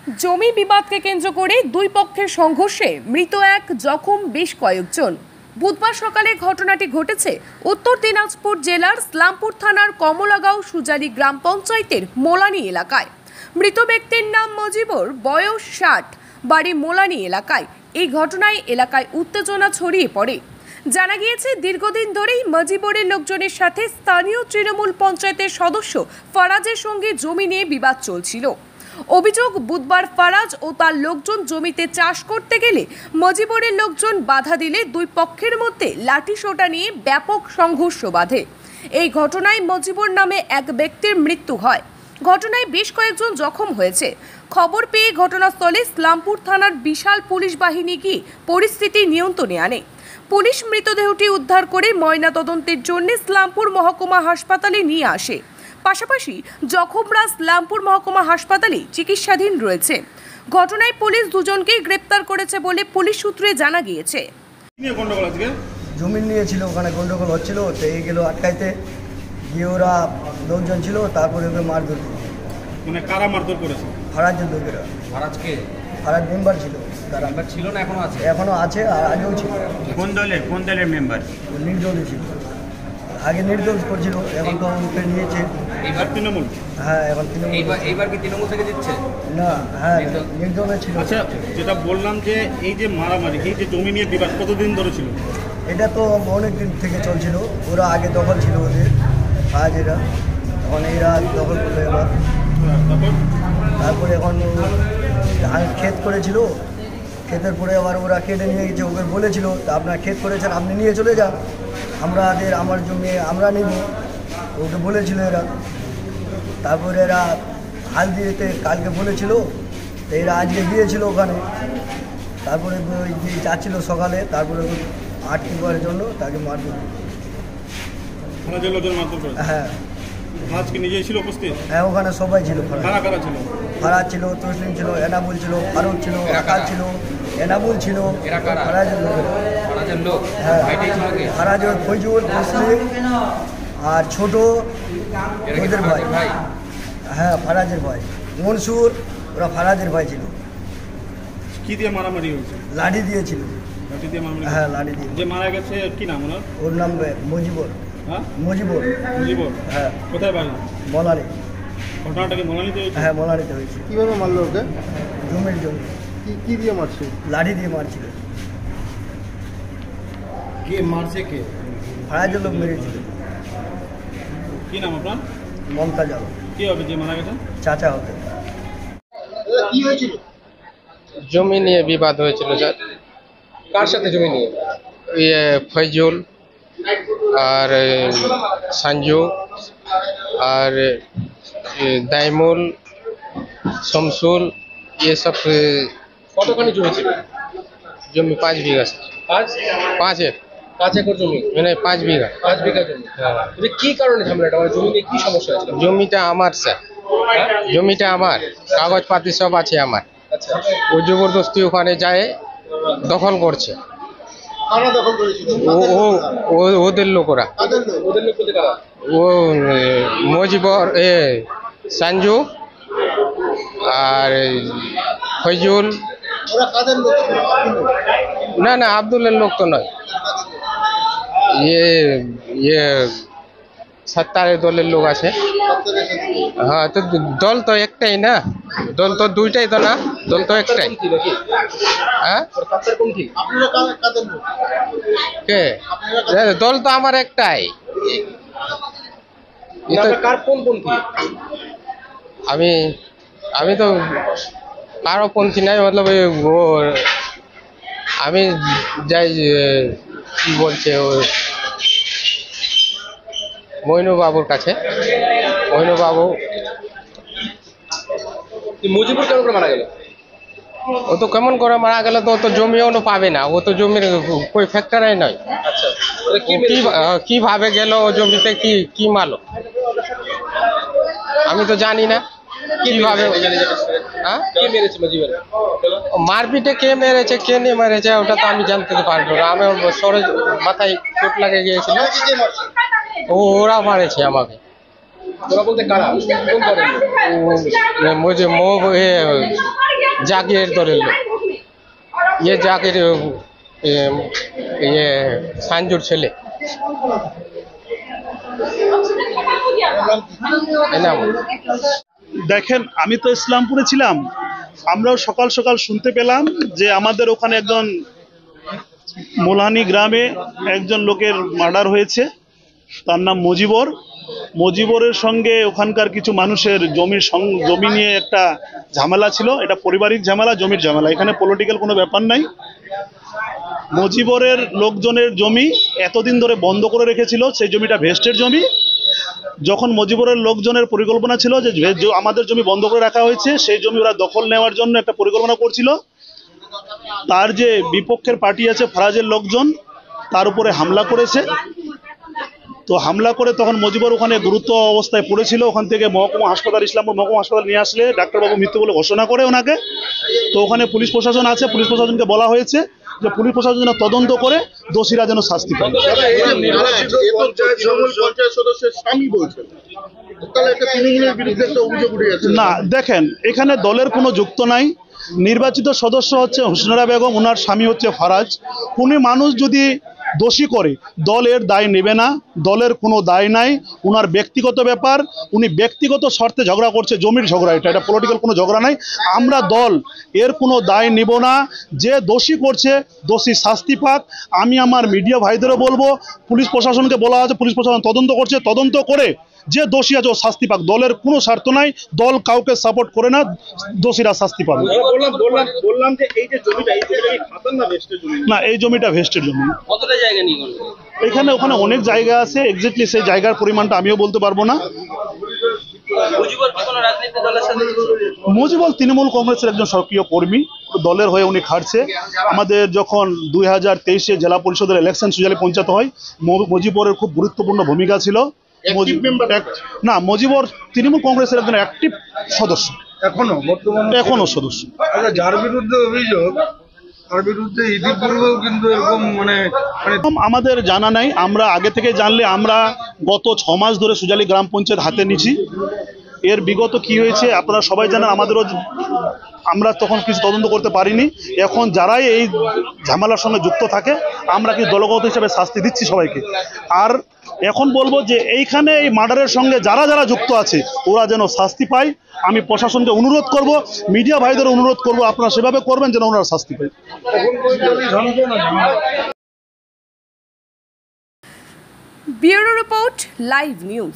জমি বিবাদকে কেন্দ্র করে দুই পক্ষের সংঘর্ষে মৃত এক, জখম বেশ কয়েকজন। বুধবার সকালে ঘটনাটি ঘটেছে উত্তর দিনাজপুর জেলার ইসলামপুর থানার কমলাগাঁও সুজালি গ্রাম পঞ্চায়েতের মোলানি এলাকায়। মৃত ব্যক্তির নাম মজিবর, বয়স 60, বাড়ি মোলানি এলাকায়। এই ঘটনায় এলাকায় উত্তেজনা ছড়িয়ে পড়ে। জানা গিয়েছে, দীর্ঘদিন ধরেই মজিবরের লোকজনের সাথে স্থানীয় তৃণমূল পঞ্চায়েতের সদস্য ফারাজের সঙ্গে জমি নিয়ে বিবাদ চলছিল। অভিযোগ, বুধবার ফারাজ ও তার লোকজন জমিতে চাষ করতে গেলে মজিবরের লোকজন বাধা দিলে দুই পক্ষের মধ্যে লাঠিসোঁটা নিয়ে ব্যাপক সংঘর্ষ বাধে। এই ঘটনায় মজিবর নামে এক ব্যক্তির মৃত্যু হয়। ঘটনায় বেশ কয়েকজন জখম হয়েছে। খবর পেয়ে ঘটনাস্থলে ইসলামপুর থানার বিশাল পুলিশ বাহিনী গিয়ে পরিস্থিতি নিয়ন্ত্রণে আনে। পুলিশ মৃতদেহটি উদ্ধার করে ময়নাতদন্তের জন্য ইসলামপুর মহকুমা হাসপাতালে নিয়ে আসে। পাশাপাশি জখমরা ইসলামপুর মহকুমা হাসপাতালে চিকিৎসাধীন রয়েছে। ঘটনায় পুলিশ দুজনকেই গ্রেপ্তার করেছে বলে পুলিশ সূত্রে জানা গিয়েছে। জমি নিয়েছিল, ওখানে গন্ডগোল হচ্ছিল, তো এই গেল আটকাইতে গিয়ে ওরা লোকজন ছিল, তারপরে ওকে মারধর মানে কারা মারধর করেছে? ফারাজের লোকেরা। ফারাজকে? ফারাজ মেম্বার ছিল। তারা মেম্বার ছিল না, এখনো আছে? এখনো আছে, আর আগেও ছিল। কোন দলের মেম্বার? নির্দলই ছিল, আগে নির্দল করছিল, এখন তো ওকে নিয়েছে। এইবার তৃণমূল? হ্যাঁ, এখন তৃণমূল। এইবার কি তৃণমূল থেকে দিচ্ছে না, হ্যাঁ নির্দলে ছিল। আচ্ছা, যেটা বললাম যে এই যে মারামারি, এই যে জমি নিয়ে বিবাদ কতদিন ধরে ছিল? এটা তো অনেক দিন থেকে চলছিল। ওরা আগে দখল ছিল ওদের, ফারাজেরা, এখন এরা দখল করলো এবার। তারপরে এখন ক্ষেত করেছিল, ক্ষেতের পরে আবার ওরা কেটে নিয়ে গেছে। ওকে বলেছিল, আপনার ক্ষেত করেছেন, আপনি নিয়ে চলে যান, আমার জমি আমরা নিব, ওকে বলেছিল এরা। তারপরে এরা হাল দিয়েতে কালকে বলেছিল, তো এরা আজকে গিয়েছিল ওখানে। তারপরে যাচ্ছিল সকালে, তারপরে আটকে করার জন্য তাকে মারধর। হ্যাঁ। ফারাজ কি নিজেই ছিল উপস্থিত? হ্যাঁ, ওখানে সবাই ছিল। কারা ছিল? ফারাজ ছিল, তসলিম ছিল, এনামুল ছিল, ফারুক ছিল, আকাল ছিল, এনামুল ছিল, ফারাজের লোক। হ্যাঁ, ফারাজ, ফৈজুল, তসলিম আর ছোট ওদের ভাই। হ্যাঁ, ফারাজের ভাই মনসুর, ওরা ফারাজের ভাই ছিল। কি দিয়ে মারামারি হয়েছে? লাঠি দিয়েছিল। লাঠি দিয়ে মারামারি? হ্যাঁ, লাঠি দিয়ে। যে মারা গেছে কি নাম ওনার? ওর নাম মজিবর। হ্যাঁ, মজিবর। হ্যাঁ। কোথায় বাড়ি? মোলানি। ঘটনাটা কি মোলানিতে হয়েছে? হ্যাঁ, মোলানিতে হয়েছে। কিভাবে মারলো ওকে? জমির জন্য। কি দিয়ে মারছে? লাঠি দিয়ে মারছিল। কে মারছে? কে? ফারাজের লোক মেরেছিল। কি নাম আপনার? মমতাজ আলম। কি হবে যে মারা গেছে? চাচা হবে। কি হয়েছিল? জমি নিয়ে বিবাদ হয়েছিল স্যার। কার সাথে জমি নিয়ে? ফৈজুল আর সঞ্জু আর দাইমুল, শমসুল, সব। কতখানি জমি ছিল? জমি 5 বিঘা স্যার। 5 একর জমি? মানে 5 বিঘা। 5 বিঘা জমি। হ্যাঁ। কি কারণে ঝামেলাটা? মানে জমি নিয়ে কি সমস্যা হয়েছিল? জমিটা আমার স্যার। জমিটা আমার, কাগজপাতি সব আছে আমার। আচ্ছা। ও জবরদস্তি ওখানে যায় দখল করছে। কারা দখল করেছিল? ওদের লোকরা। ওদের লোক বলতে কারা? ও মজিবর, সঞ্জু আর ফৈজুল। ওরা কাদের লোক ছিল? না, আব্দুলের লোক তো নয়, সত্তারের দলের লোক আছে। হ্যাঁ, তো দল তো একটাই না, দল তো দুইটাই তো না, দল তো একটাই। হ্যাঁ, আপনারা কাদের লোক? কে? দল তো আমার একটাই। কার কোন পন্থী? আমি তো কারো পন্থী নাই, মতলব আমি যাই কি বলছে ও মইনু বাবুর কাছে। মইনু বাবু। মজিবুর কেমন করে মারা গেল? ও তো কেমন করে মারা গেল, তো ও তো জমিও পাবে না, ও তো জমির કોઈ ফ্যাক্টরাই নয়। আচ্ছা, কিভাবে গেল ও জমিতে, কি মালো আমি তো জানি না কিভাবে। হ্যাঁ, মারপিটে কে মেরেছে, কে নিয়ে মেরেছে, ওটা তো আমি জানতে পারবো না। আমি সরে মাথায় চোট লাগে গিয়েছিল, ওরা মারেছে আমাকে। ওরা বলতে কারা? জাগির দলের লোক, জাগির সাঞ্জুর ছেলে। এনাম। দেখেন, আমি তো ইসলামপুরে ছিলাম, আমরাও সকাল সকাল শুনতে পেলাম যে আমাদের ওখানে একজন মোলানি গ্রামে একজন লোকের মার্ডার হয়েছে, তার নাম মজিবরের সঙ্গে ওখানকার কিছু মানুষের জমি নিয়ে একটা ঝামেলা ছিল। এটা পারিবারিক ঝামেলা, জমির ঝামেলা, এখানে পলিটিক্যাল কোনো ব্যাপার নাই। মজিবরের লোকজনের জমি এতদিন ধরে বন্ধ করে রেখেছিল, সেই জমিটা ভেস্টের জমি। যখন মজিবরের লোকজনের পরিকল্পনা ছিল যে আমাদের জমি বন্ধ করে রাখা হয়েছে, সেই জমি ওরা দখল নেওয়ার জন্য একটা পরিকল্পনা করছিল। তার যে বিপক্ষের পার্টি আছে ফরাজের লোকজন, তার উপরে হামলা করেছে। তো হামলা করে তখন মজিবর ওখানে গুরুত্ব অবস্থায় পড়েছিল। ওখান থেকে মহকুমা হাসপাতাল, ইসলামপুর মহকুমা হাসপাতাল নিয়ে আসলে ডাক্তারবাবু মৃত্যু বলে ঘোষণা করে ওনাকে। তো ওখানে পুলিশ প্রশাসন আছে, পুলিশ প্রশাসনকে বলা হয়েছে যে পুলিশ প্রশাসন যেন তদন্ত করে দোষীরা যেন শাস্তি পায়। না, দেখেন, এখানে দলের কোনো যুক্ত নাই। নির্বাচিত সদস্য হচ্ছে হুসনারা বেগম, ওনার স্বামী হচ্ছে ফারাজ। উনি মানুষ যদি দোষী করে দলের দায় নেবে না, দলের কোনো দায় নাই, ওনার ব্যক্তিগত ব্যাপার। উনি ব্যক্তিগত স্বার্থে ঝগড়া করছে, জমির ঝগড়া, এটা পলিটিক্যাল কোনো ঝগড়া নাই। আমরা দল এর কোনো দায় নিব না। যে দোষী করছে দোষী শাস্তি পাক। আমি আমার মিডিয়া ভাইদেরও বলবো, পুলিশ প্রশাসনকে বলা আছে, পুলিশ প্রশাসন তদন্ত করছে, তদন্ত করে যে দোষী আছে ও শাস্তি পাক। দলের কোনো স্বার্থ নাই, দল কাউকে সাপোর্ট করে না, দোষীরা শাস্তি পাবে। বললাম যে এই যে জমিটা, এই জমিটা কি খাতার না ভেস্টের জমি? না, এই জমিটা ভেস্টের জমি। কতটা জায়গা নিয়ে গেল? এখানে ওখানে অনেক জায়গা আছে, এক্স্যাক্টলি সেই জায়গার পরিমাণটা আমিও বলতে পারবো না। মজিবর তৃণমূল কংগ্রেসের একজন সক্রিয় কর্মী, দলের হয়ে উনি খাটছে। আমাদের যখন 2023-এ জেলা পরিষদের ইলেকশন সুজালি পঞ্চায়েত হয়, মজিবরের খুব গুরুত্বপূর্ণ ভূমিকা ছিল। না, মজিবর তৃণমূল কংগ্রেসের একজন অ্যাক্টিভ সদস্য, এখনো সদস্য। যার বিরুদ্ধে অভিযোগ, তার বিরুদ্ধে ইতিপূর্বেও কিন্তু এরকম আমাদের জানা নাই। আমরা আগে থেকে জানলে আমরা গত 6 মাস ধরে সুজালি গ্রাম পঞ্চায়েত হাতে নিছি। এর বিগত কি হয়েছে আপনারা সবাই জানেন, আমরা তখন কিছু তদন্ত করতে পারিনি। এখন যারাই এই ঝামেলার সঙ্গে যুক্ত থাকে, আমরা কি দলগত হিসাবে শাস্তি দিচ্ছি সবাইকে। আর এখন বলবো যে এইখানে এই মার্ডারের সঙ্গে যারা যারা যুক্ত আছে ওরা যেন শাস্তি পায়। আমি প্রশাসনকে অনুরোধ করব, মিডিয়া ভাইদের অনুরোধ করব, আপনারা সেভাবে করবেন যেন ওনারা শাস্তি পায়। Bureau report, live news.